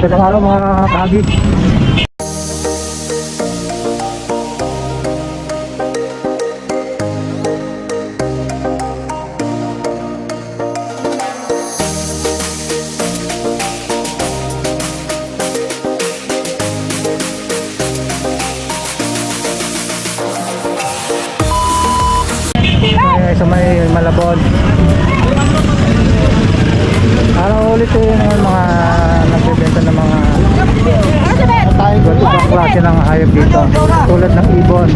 magandang araw mga kagi. Sa may Malabon. Araw ulit yung mga nagbebenta ng mga iba't klase ng hayop dito, tulad ng ibon,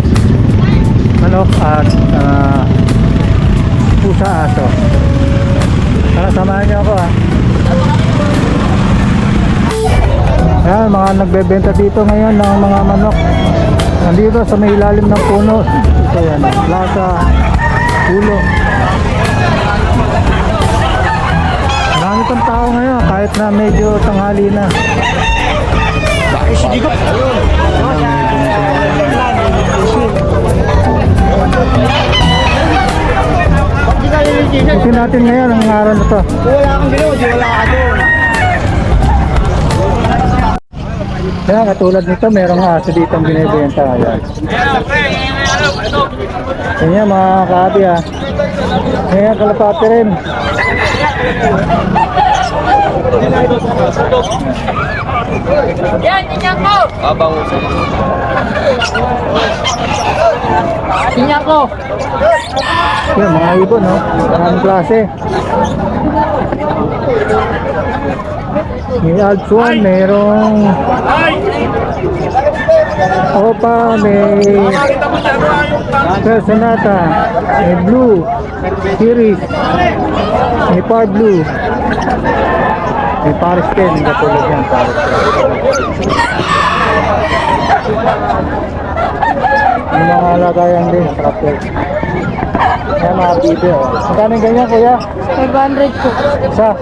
manok at pusa, aso. Tara, samahan niyo ako ha. Ayan, mga nagbebenta dito ngayon ng mga manok. Nandito sa may ilalim ng puno. Ito yan, plaza ulo. Marami pang tao ngayon kahit na medyo tanghali na. Ito natin ngayon ang araw na to. Wala akong ginawa, di wala ka doon. Kaya katulad nito, merong aso dito ang binibenta ngayon. Yan mga kaabi ha. Ngayon kalapati rin. Yan, tingnan ko! Abang Tingnan ko! Yan mga ibon no. Maraming klase. May Alpsuan, merong Opa, may Personata, may Blue Series, may Par Blue, may Paris 10, katulad yan, Paris 10. May mga lagayan din, trapper. Yan mga video. Magkano yung ganyan kuya? 500 po. Isa.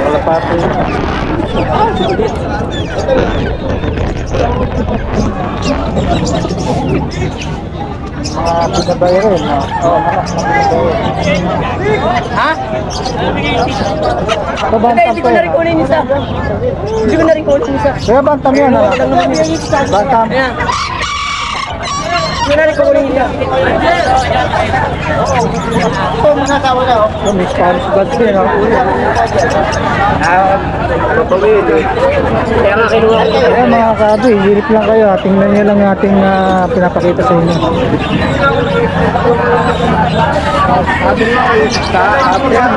Kalapati. Mga pinabay rin. Oo, manok na pinabay. Ha? Ito bantam Hindi ko na rin kunin isa. Hindi ko na rin kunin isa. Kaya bantam yan. Bantam. Ayan. Hindi na rin kunin isa. ito mga tao na. Ito may Spanish buds din. Kaya nga kinuha ko. Kaya mga kabi, hirip lang kayo. Tingnan nyo lang ating pinapakita sa inyo. Sabi nga kayo sa yan.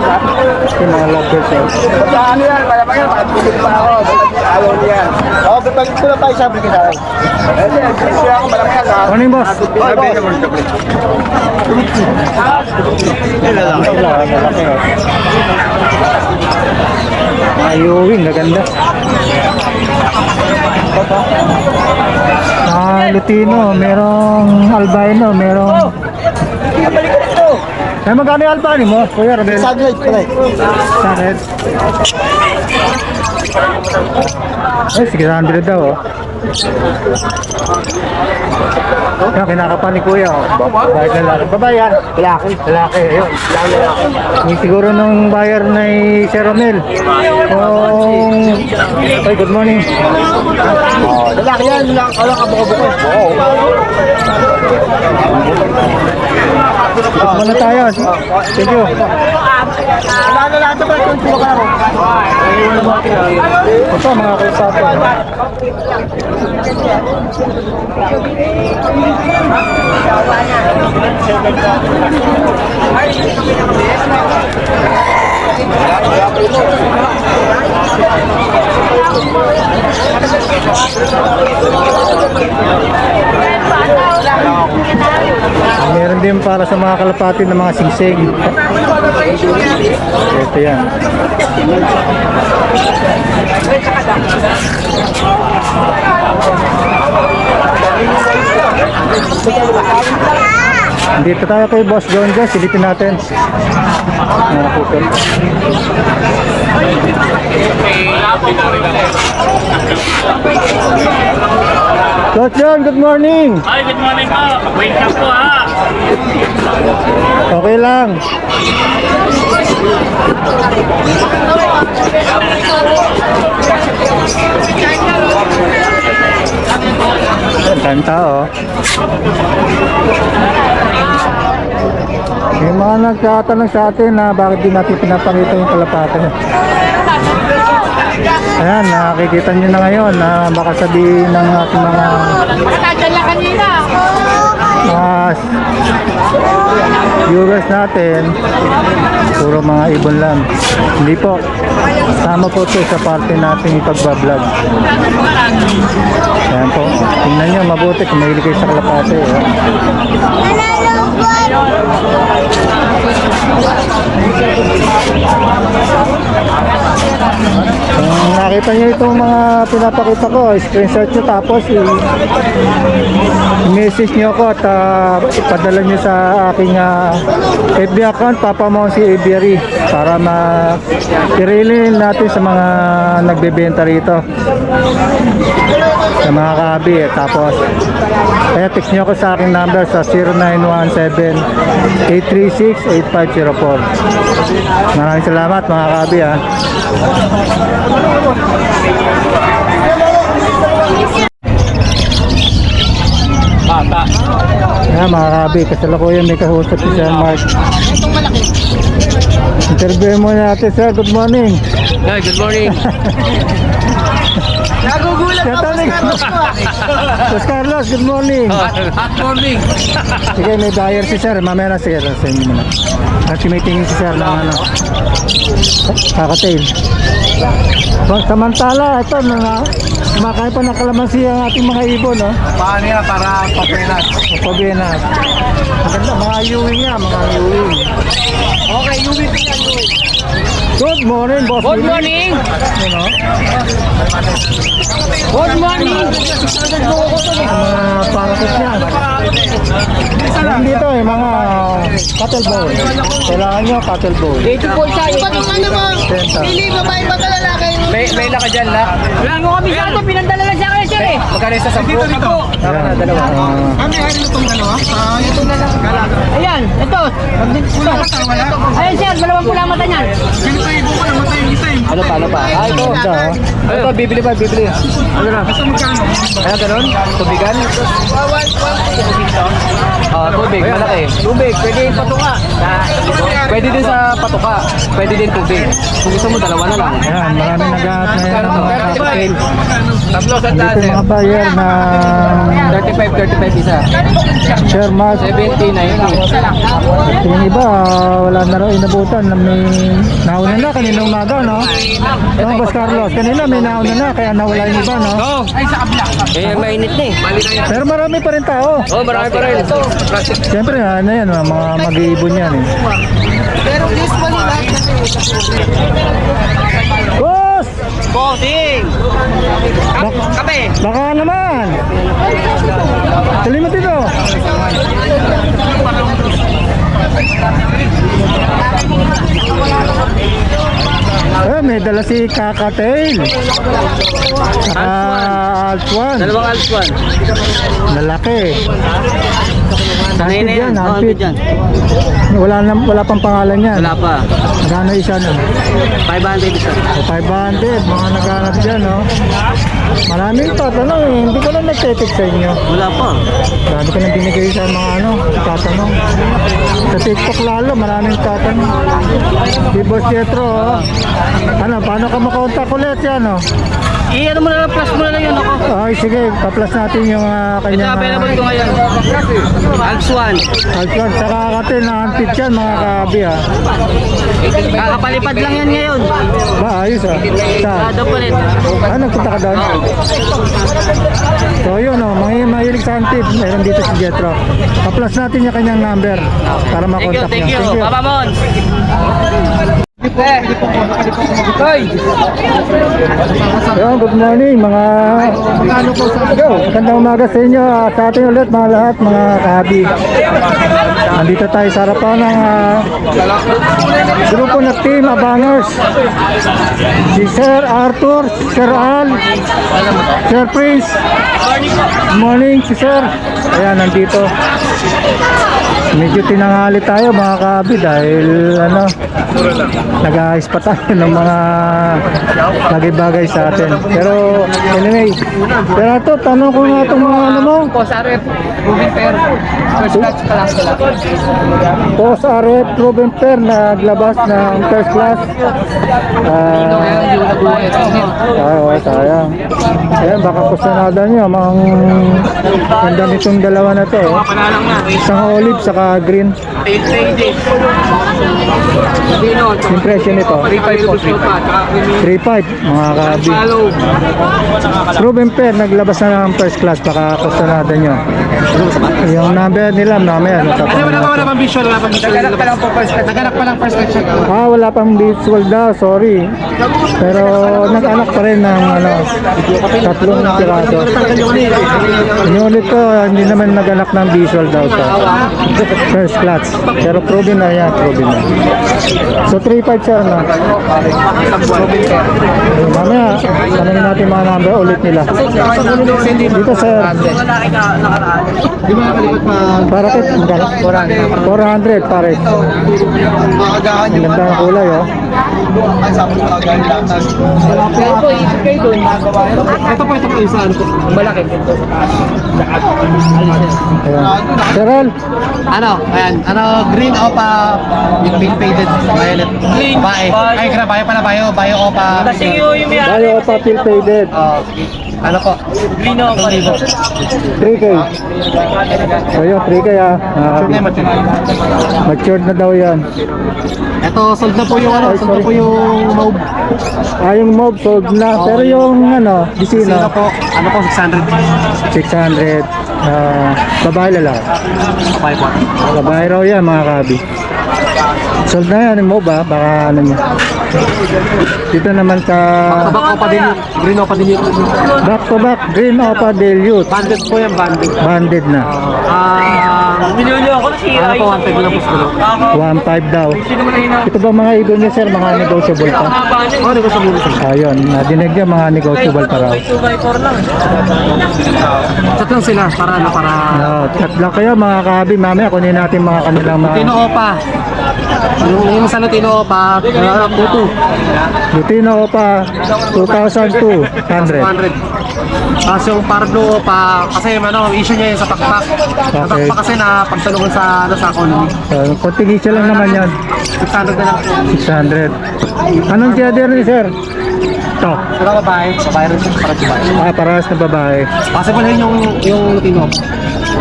Ito yung mga lovebirds eh. Sa ano yan, malamang yan, matulog pa ako. Ayaw niyan. Oo, pag ito na tayo sabi kita. Hindi, gusto ako malamang yan. Morning boss. Ayuwing, gaganda. Lutino, merong albino, merong... Ay, magkano yung albino mo? Kuya Rabel? Sunlight, pare. Sunhead. Ay, sige, 100 daw oh. Yan, kinakapan ni kuya oh. Babae na lang. Babae yan. Lalaki. Lalaki, ayun. Yung siguro nung buyer na si Romel. Ay, good morning. Lalaki yan, walang kabuko-buko. Oo. Muna tayo. Thank you. Wala lahat ba kung tuwa ka rin? Ito mga kalsato. Meron din para sa mga kalapati ng mga singsing. Ito yan. Dito tayo kay Boss John Jess, silipin natin. Mga pupil. Coach John, good morning. Ay, good morning po. Wait lang po ha. Okay lang. Kanta oh. Yung mga nagtatanong sa atin na bakit di natin pinapakita yung kalapate. Ayan, nakikita nyo na ngayon na baka sabihin ng ating mga viewers natin puro mga ibon lang. Hindi po, sama po ito sa parte natin ipagbablog. Ayan po, tingnan nyo mabuti kung mahilig kayo sa kalapate. Kung nakita nyo itong mga pinapakita ko, screenshot nyo tapos i-message nyo ako at ipadala nyo sa aking FB account, Papa Monsi Aviary, para i-relay natin sa mga nagbebenta rito sa mga kabi. Tapos kaya text nyo ako sa aking number sa 0917-836-8504. Maraming salamat mga kabi ha. Bata. Ayan mga kabi, kasalukuyan may kausap si Sir Mark. Interview mo natin sir, good morning. Hey, good morning. Nagugulat Kaya ako tanong. Boss Carlos, good morning. Hot morning. Sige, may buyer si sir, mamaya na sige, sa inyo muna. Kasi may tingin si sir ng ano, kakatail. Samantala, ito, kumakain pa ng kalamansi ang ating mga ibon, no? Paano yan para papelas? Pabiyanas. Maganda, mga Ewing nga, mga Ewing. Okay, Ewing tingnan Ewing. Good morning, boss. Good Willie. morning. You know, Good morning. mga parakit niya. Yan dito eh, mga cattle bowl. Kailangan nyo cattle bowl. Dito po siya. Ano mo? Senta. Pili babae ba ka lalaki? May laka dyan la. Wala mo kami sa ito. Pinandala lang siya kayo sir eh. Magkano sa 10? Ayan, Ano yan itong dalawa? Ito na lang. Ayan, ito. Ayan sir, dalawang pula mata niyan. Pinatay mo ka, namatay yung isa eh. Ano pa? Ah, ito. ganda oh. Ito, bibili pa, bibili. Ano na? Basta magkano? Ayan, ganun? Tubigan? Tubig, malaki. Tubig, pwede yung patuka. Pwede din sa patuka. Pwede din tubig. Kung gusto mo, dalawa na lang. Ayan, maraming nag-aat ngayon ng mga cocktail. Tatlo sa Dito yung mga buyer na 35 isa. share mask. 70, 90. Yung iba, wala na raw inabutan. May nauna na kanina umaga, no? No, Boss Carlos, kanina may nauna na, kaya nawala yung iba, no? Eh, mainit na eh. Pero marami pa rin tao. Oh, marami pa rin. Siyempre, ano yan, mga mag-iibon yan, eh. Pero usually lahat Boss! Bossing. Kape. Baka naman! Tuloy mo dito. May dala si Kakatail. Altuan. Dalawang alswan. Lalaki. Sanay na yan. Hampid. Dyan. Wala pang pangalan yan. Wala pa. Magkano isa nun? 500 isa. O 500, mga naghanap dyan, no? Maraming tatanong eh. Hindi ko lang nagtetext sa inyo. Wala pa. Dami ko nang binigay sa mga tatanong. Sa TikTok lalo, maraming tatanong. Si Boss Jetro, oh. Ano, paano ka makontak ulit yan, oh? Ano mo na lang, plus mo na lang yun ako. Okay, sige, pa-plus natin yung Ito kanyang... available ko ngayon. Alswan. Altuan, saka katil na ampit yan, mga kabi, ha? Kakapalipad lang yan ngayon. Ba, ayos, ah. Saan? Daw pa rin. Ah, nagpunta ka doon? So yun o, mahilig sa antid. Meron dito si Jetro. Pa-plus natin yung kanyang number para makontak Thank niya. you. Papa Mon. Yo, good morning mga magandang umaga sa inyo, sa atin ulit mga lahat mga kahabi. Nandito tayo sa harapan ng grupo na Team Abangers. Si Sir Arthur, Sir Al, Sir Prince. Good morning, si Sir. Ayan, nandito. Medyo tinanghali tayo mga kabi dahil nag-aayos pa tayo ng mga bagay-bagay sa atin. Pero anyway, pero ito, tanong ko nga itong mga mo. Boss Arep, Ruben Fair, first batch class na lang. Boss Arep, Ruben Fair, naglabas ng first class. Sayang. Ayan, baka kusanada nyo. Ang dami itong dalawa na to. Isang olive, saka green. Impression nito. 3.5 mga kabi. Ruben Fair, naglabas na ng first class. Baka kusanada nyo. Yung number nila, mamaya. Wala pang visual, wala pang visual. Naganak pa lang first batch. Wala pang visual daw, sorry. Pero nag-anak pa rin ng 3 piraso. Yung ulit ko, hindi naman nag-anak ng visual daw sa first class. Pero proven na yan, proven na. So 3.5 sir na. Mamaya, tanongin natin mga number ulit nila. Dito sir. Para kit, 400 pare. Ang ganda ng kulay oh. Ito po isa ano po. Malaki. Ayan. Sir Al, Ayan, green opa, yung pink faded violet. Green. Bae. Ay, bayo pala, bayo opa. bayo pa pil faded. Ano po? Green opa rin. 3K. Ayun, 3K matured na daw yan. Ito, sold na po yung sold na po yung mauve. Yung mauve sold na. Pero yung bisina, Po, 600. 600. Babae lalaki. Babae po. Babae raw yan mga kabi. Sold na yan yung mauve baka nyo. Dito naman sa Back opa din yun. Green opa din yun. back to back green opa dilute. Banded po yan, banded. Banded na. Minuli ako na si Ano po, 1.5 lang po siguro. 1.5 daw. Ito ba mga idol niya sir, mga negotiable pa? Oh, di ko sa muna siya. Ayun, nadinig niya mga negotiable pa raw. 2x4 lang. Chat lang sila, para... Chat lang kayo mga kabi, mamaya kunin natin mga kanilang mga Tino opa. Yung sa Lutino opa, puto. Lutino pa 2,200. 100. Tapos yung Pardo opa, kasi issue niya yun sa pakpak. Sa Okay. pakpak kasi na pagtulungan sa economy. Kontigisa lang naman yan. 600 na lang. 600. Anong gender ni sir? Ito. Sila babae, babae rin siya para babae. Parehas na babae. Possible yun yung Lutino opa.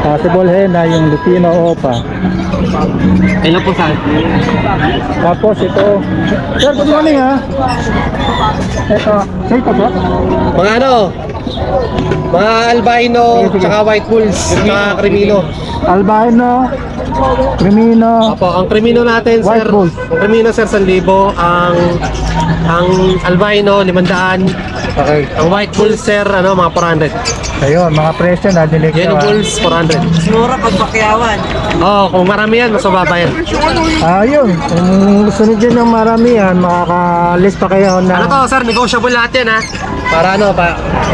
Possible hen na yung Lutino Opa. Ayun po sa Tapos ito. Sir, good morning ha. Ito. Say ito ba? mga albino, tsaka white bulls, tsaka crimino. Albino, Crimino. Opo, ang crimino natin, White sir. bulls. Ang crimino, sir, 1,000. Ang albino, 500. Okay. Ang white bulls, sir, mga 400. Ayun, mga presyo na dinig Yellow bulls, 400. Mura pag bakyawan. Kung marami yan, mas mababa yan. Ayun, kung gusto nyo dyan ng maramihan, makaka-list pa kayo Ano na to, sir, negotiable lahat yan, ha? Para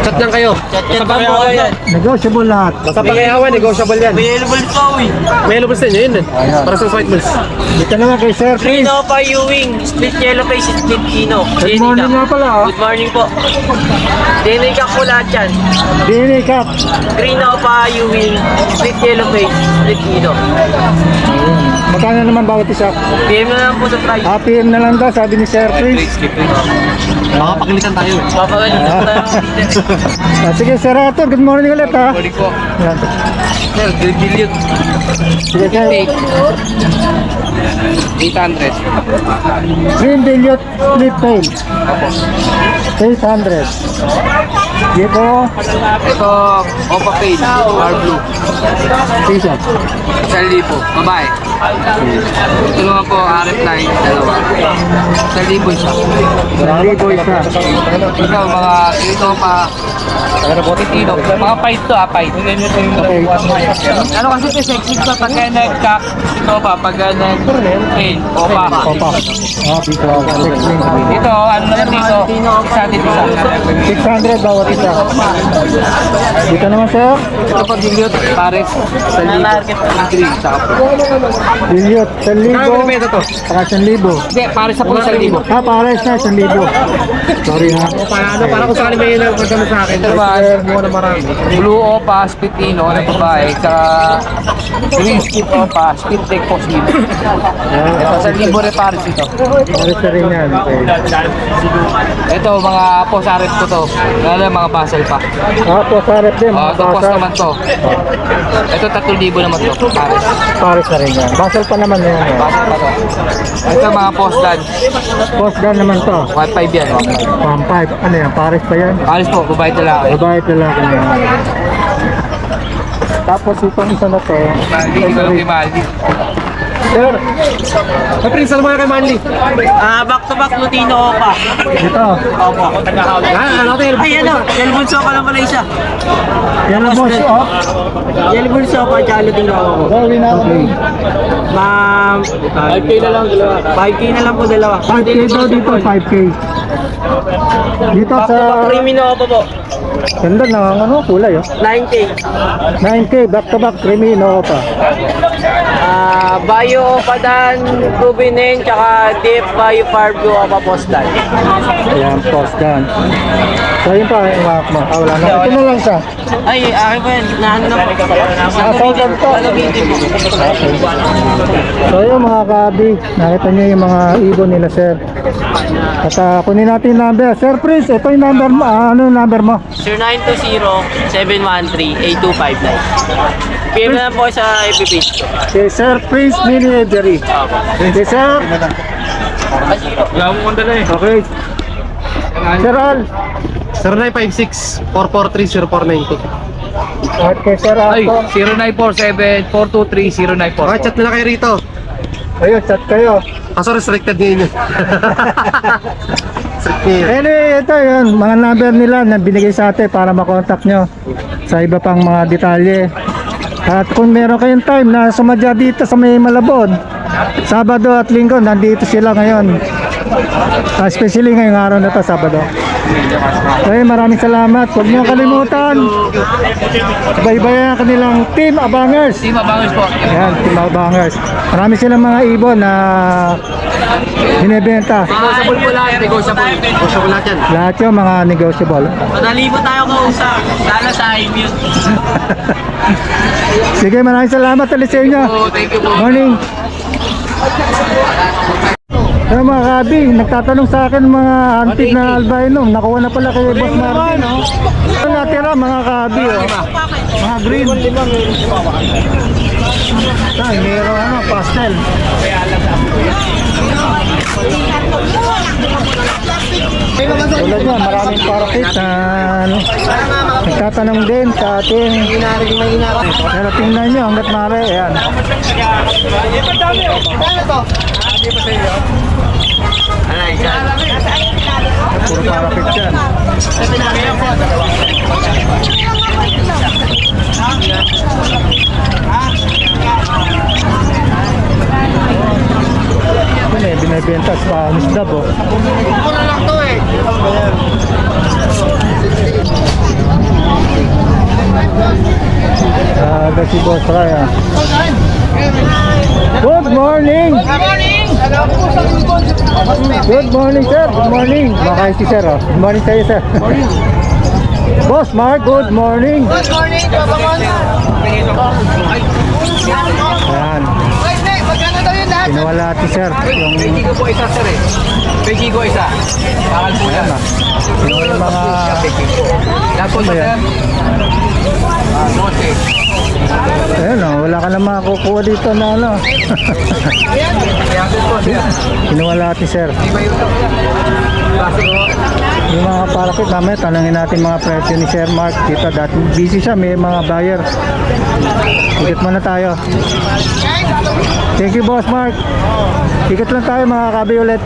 chat lang kayo. Yan ba mo yan? negotiable lahat. Basta pangyawan, negotiable yan. Available pa May yellow bulls din, yun din. Para sa white bulls. Dito naman kay Sir Green Chris. Opa Ewing, split yellow face, split Kino. Good morning nga pala oh. Good morning po. Dinig ka po lahat yan. DNA Cup. Green Opa Ewing, split yellow face, split Kino. Magkano naman bawat isa? PM na lang po sa price. PM na lang daw, sabi ni Sir Chris. Makapagalitan tayo. Papagalit na po tayo. Sige Sir Arthur, good morning ulit ha. Morning po. Yan. Sir, dilute. Sige Sir. 800. Green Dilute Split Tail. 800. Gecko, Ito, Opa Pain, Power Blue. T-shirt. 1,000, babae. Ito naman po, RF9, dalawa. 1,000 isa. Libo isa. Ito, mga dito pa. Titino. Mga fight to, fight. Okay. Ano kasi ito, sexy pa pagka nag-cock. Ito pa, pagka nag-pain. Opa. Opa. Bicol. 6 Dito, ano na dito, isa din isa. 600 bawat isa. Dito naman sir. Ito pag Juliet, pares, 1,000. Green, saka po. Billiot, 1,000. Ito to. Saka 1,000. Hindi, pares sa po 1,000. Pares na 1,000. Sorry ha. Para kung saan may nagpagdamo sa akin. Ito ba, Blue Opa, Spitino, na babae, saka Green Spit Opa, Spit Deck po sila. Ito, 1,000 repares ito. Pares na rin yan. Okay. Ito, mga posaret ko to. Lalo mga basal pa. Sarap din. Ito, post naman to. Ito, 3,000 naman to. Pares. Pares na rin yan. Basal pa naman yan. Basal pa to. Ito, mga post dance. Post gun naman to. 1,500 yan. 1,500. Ano yan? Pares pa yan. Pares po, babae talaki. Babae lalaki na yan. Tapos itong isa na to. Hindi ko lang kay Maldi. Sir, Prince, alam mo kay Manly? Back to back Lutino Opa. ito. Opo. Ano tayo? Ay ano, Yelbunso ka lang pala isa. Yan ang boss. Oh. Yelbunso Opa at Lutino Opa. Okay. Ma'am, 5K na lang, dalawa. 5K na lang po dalawa. 5K daw dito, 5K. Dito sa... Crimino Opa po. Ganda na ano, kulay oh. 9K. 9K, back to back, Crimino pa. Bayo Opa Dan, Rubinen, tsaka Deep Bayo Farblue Opa Postal. Ayan, post gun. So yun pa, yung mga wala na. Ito na lang siya. Ay, akin po yan. Naano na po. Sold to. Nalabitin po. So yun mga kabi, nakita niyo yung mga ibon nila sir. At kunin natin yung number. Sir Prince, ito yung number mo. Ano yung number mo? 0920-713-8259. PM na lang po sa FB page. Si Sir Prince Mini Every. Si Sir. Wala mo kong dala eh. Okay. Sir Al. 0956-443-0492. Okay, Sir Al. Ay, 0947-423-0944. Okay, chat na lang kayo rito. Ayun, chat kayo. Kaso restricted ngayon yun. Anyway, ito yun, mga number nila na binigay sa atin para makontak nyo sa iba pang mga detalye. At kung meron kayong time na sumadya dito sa may Malabon, Sabado at Linggo, nandito sila ngayon. Especially ngayong araw na to, Sabado. Okay, maraming salamat. Huwag nyo kalimutan. Baybayan ang kanilang Team Abangers. Team Abangers po. Ayan, Team Abangers. Marami silang mga ibon na binibenta. Negotiable po lahat. Negotiable. Gusto ko lahat yan. Lahat yung mga negotiable. Madali po tayo kausap. Sana sa iMute. Sige, maraming salamat ulit sa inyo. Oh, thank you po. Morning. Pero mga kabi, nagtatanong sa akin mga antique na albino. Nakuha na pala kay Boss Martin. Ito natira mga kabi. Oh. Mga green. Ay, meron ano, pastel. Tulad niya, maraming parakit na ano, nagtatanong din sa ating pero tingnan nyo hanggat maaari, ayan. Puro parakit dyan. Ito may binibenta sa Spanish Dab oh. Mura lang to eh. Si Boss Raya. Good morning! Good morning sir, good morning. Makain si sir oh. Good morning sa'yo sir. Boss Mark, good morning. Good morning, Babangon. Ayan, Magkano daw yun lahat? pinawala si sir. Yung Pegigo po isa, sir eh. Pegigo isa. Bakal po yan. yung mga Lahat po, Ano ba sir. yan? Note. ayun oh, wala ka na makakuha kukuha dito na ano. Kinuha lahat ni sir. Yung mga parakit namin, tanungin natin mga presyo ni Sir Mark. Dito dati busy siya, may mga buyer. Ikot muna tayo. Thank you, Boss Mark. Ikot lang tayo mga kabi-ulit.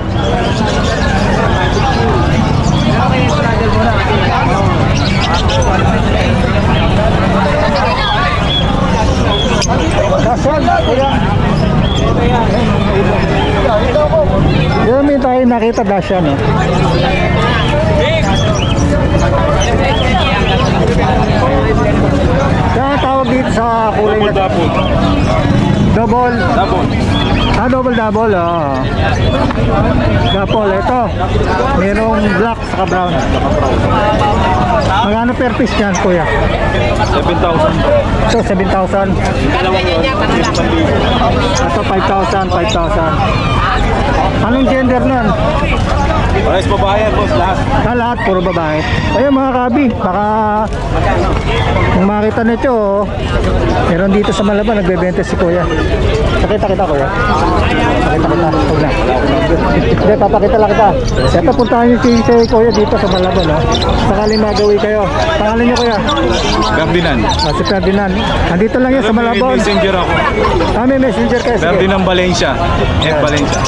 Yan, may tayo nakita dasya, no? Kaya tawag dito sa kulay na double. Double, oh. Double, ito. Merong black saka brown. Magkano per piece yan, kuya? 7,000. Ito, 7,000. Ito, 5,000. Anong gender nun? Pares babae yan, boss, lahat. Lahat, puro babae. Ayun mga kabi, baka kung makita nito, oh, meron dito sa Malaban, nagbebenta si kuya. Pakita kita kuya. Pakita kita. Huwag na. Hindi, papakita lang kita. Ito, puntahan niyo si kuya dito sa Malaban. Oh. Sakaling magawi kayo. Pangalan niyo kuya? Ferdinand. Si Ferdinand. Andito lang yan sa Malabon. Messenger ako. May messenger kayo. Sige. Ferdinand Valencia. F. Valencia.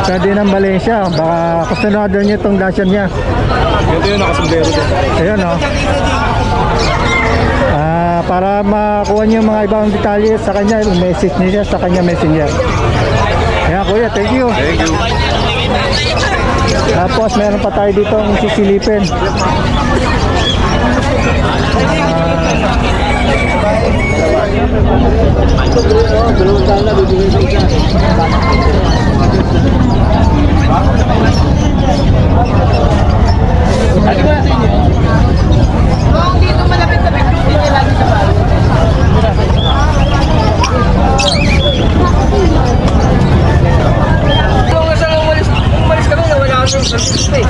Ferdinand Valencia. Baka kusunado niyo itong dasyan niya. Ito yung nakasundero din. Ayan o. Para makuha niyo mga ibang detalye sa kanya, message niyo siya sa kanya messenger. Ayan kuya, thank you. Thank you. Tapos meron pa tayo dito ang sisilipin. Kung dito malapit-lapit yung hindi lagi sa bahay.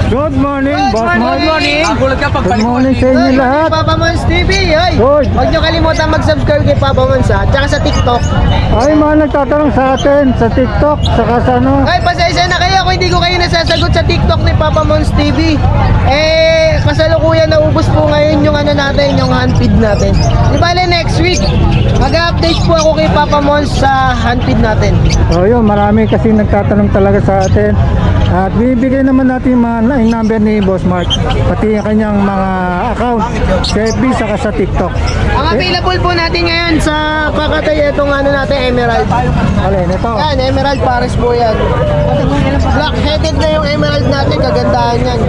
Good morning, boss Mark. Good morning. Good morning sa inyo lahat. Papa Mons TV, ay! Good. Huwag nyo kalimutan mag-subscribe kay Papa Mons ha, tsaka sa TikTok. Ay, mga nagtatanong sa atin sa TikTok, saka sa ano. Ay, pasensya na kayo kung hindi ko kayo nasasagot sa TikTok ni Papa Mons TV. Kasalukuyan naubos po ngayon yung ano natin, yung handfeed natin. Di bale next week, mag-update po ako kay Papa Mons sa handfeed natin. O yun, marami kasi nagtatanong talaga sa atin. At bibigay naman natin yung mga line number ni Boss Mark, pati yung kanyang mga account sa FB saka sa TikTok. Ang available po natin ngayon sa Pakatay, itong ano natin, Emerald. Alin, ito. Yan, Emerald Pares po yan. Black-headed na yung Emerald natin, kagandahan yan.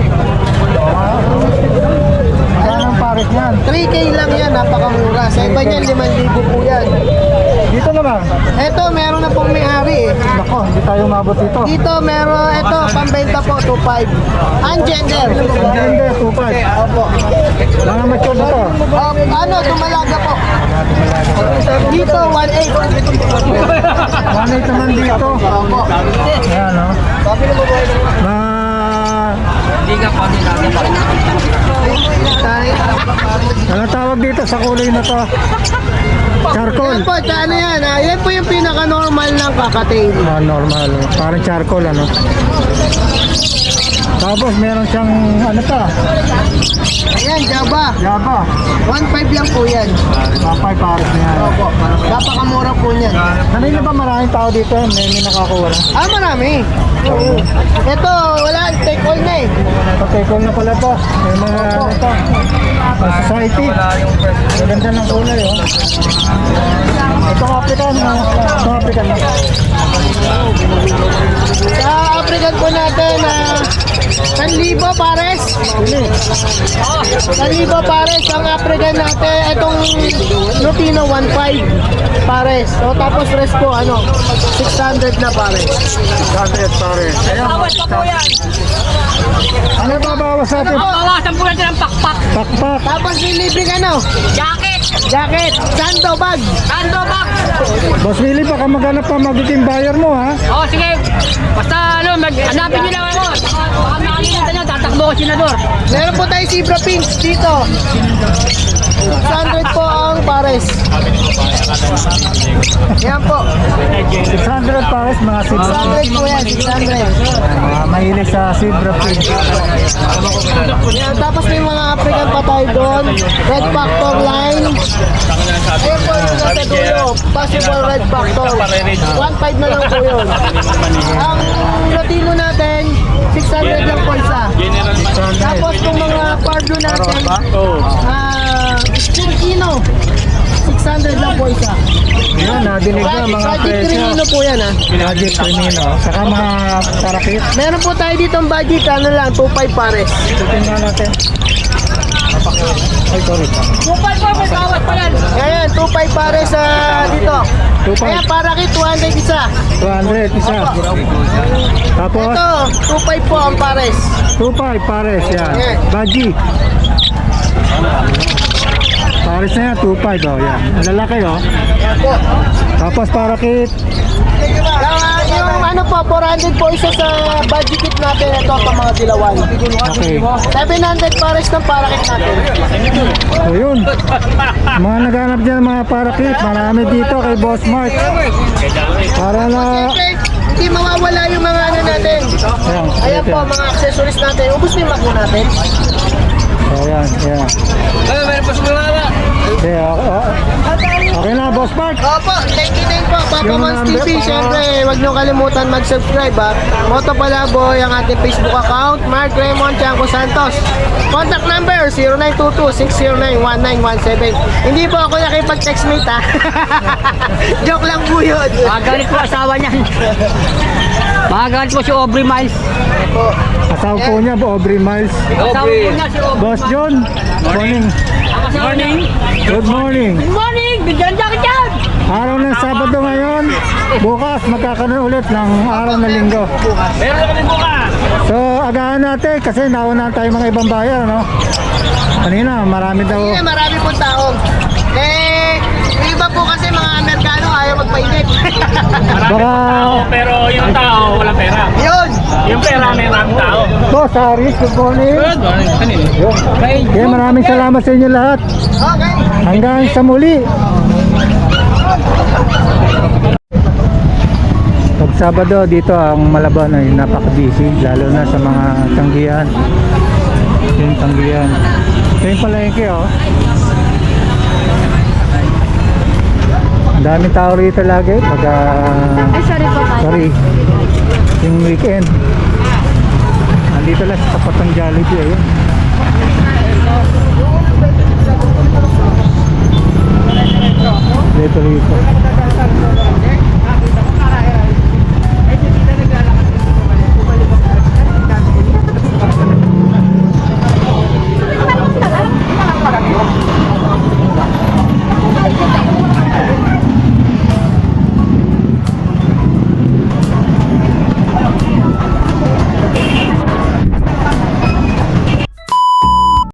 Saan ang pares niyan? 3K lang yan, napakamura. Sa iba niyan, 5,000 po yan. Dito naman. Eto, meron na pong may-ari eh. Nako, hindi tayo mabot dito. Dito, meron, eto, pambenta po, 2,500. Ungender. Gender, 2.5. Opo. Mga mature na to. Ano, tumalaga po. Dito, 1,800. 1.8 naman dito. Opo. Ayan, no? Ano tawag dito sa kulay na to? Charcoal. Yan po, ano yan, yan po yung pinaka-normal ng kakatail. Normal. Parang charcoal, ano? Tapos meron siyang ano pa? Ayan, Java. Java. 1,500 lang po yan. Papay pares niya. Opo. Napakamura po niyan. Kanina ba maraming tao dito? May nakakuha na. Marami. Oo. Ito, wala, take all na eh. Patekol na pala to. May mga ano to. Society. Maganda ng kulay, oh. Itong African, itong African na. Sa African po natin, 1,000 pares. 1,000 pares ang African natin. Itong Lutino, 1,500 pares. So, tapos rest po, 600 na pares. 100 pares. Bawas pa po yan. Ano ba bawas natin? Bawasan po natin ang pakpak. Pakpak. Tapos nilibing Jacket. jacket, sando bag. Sando box. Boss Willie, baka maghanap pa magiging buyer mo, ha? Sige. Basta hanapin nyo lang ako. Baka makalimutan nyo, tatakbo ko senador. Meron po tayo zebra pinks dito. 600 po ang pares. Yan po. 600 pares, mga 600 po yan, 600. Mga mahilig sa zebra print. Yan, tapos may mga African pa tayo doon. Red Factor line. Ayun po yung nasa dulo. Possible Red Factor. 1.5 na lang po yun. Ang Latino natin, 600 lang po isa. Tapos yung mga Pardo natin, Filipino, 600 lang po isa. Yan, nadinig na mga Project presyo. Crimino po yan ha. Project Crimino. Saka mga parakit. Meron po tayo dito ang budget, ano lang, 2.5 pares. Tingnan natin. Ay, sorry. 2.5 po, may bawat pa yan. Ayan, 2.5 pares sa dito. 2.5. Ayan, parakit, 200 isa. 200 isa. Tapos, Ito, 2.5 po ang pares. 2.5 pares yan. Yan. Baji. Pares na yan, 2.5 oh, yan. Ang lalaki oh. Ayan po. Tapos parakit. Yung ano po, 400 po isa sa budget kit natin. Ito pa mga dilawan. Okay. 700 pares ng parakit natin. So yun. Mga naghanap dyan mga parakit. Marami dito kay Boss Mark. Para na... Siyempre, hindi mawawala yung mga ano natin. Ayan po, mga accessories natin. Ubus na yung mako natin. Ayan, ayan. Meron pa sumulala. Okay, okay na, Boss Mark. Opo, thank you din po. Papa Yung Mons number TV, pa. syempre, huwag niyo kalimutan mag-subscribe ha. Moto Palaboy, ang ating Facebook account, Mark Raymond Chanco Santos. Contact number, 0922-609-1917. Hindi po ako nakipag-text mate ha. Joke lang po yun. Magalit po asawa niyan. Magalit po si Aubrey Miles. Asawa po niya, Aubrey Miles. Asawa po niya si Aubrey. Boss John, morning. Morning. Good morning. Good morning. Bigyan jacket yan. Araw ng Sabado ngayon. Bukas magkakaroon ulit ng araw na Linggo. Meron kami bukas. So agahan natin kasi nauna tayo mga ibang bayan, no? Kanina marami daw. Hindi na marami pong tao. Eh, yung iba po kasi mga Amerikano ayaw magpainit. Baka Pero yung tao, walang pera. Yun. Yung pera, may maraming tao. Boss Aris, good morning. Good morning. Kanino? Okay, maraming salamat sa inyo lahat. Okay. Hanggang sa muli. Pag Sabado dito ang Malaban ay napaka-busy lalo na sa mga tanggihan. Yung tanggihan. Ito yung palengke oh. Ang daming tao rito lagi pag Sorry po. sorry yung weekend. Andito lang sa tapat ng Jollibee ayun.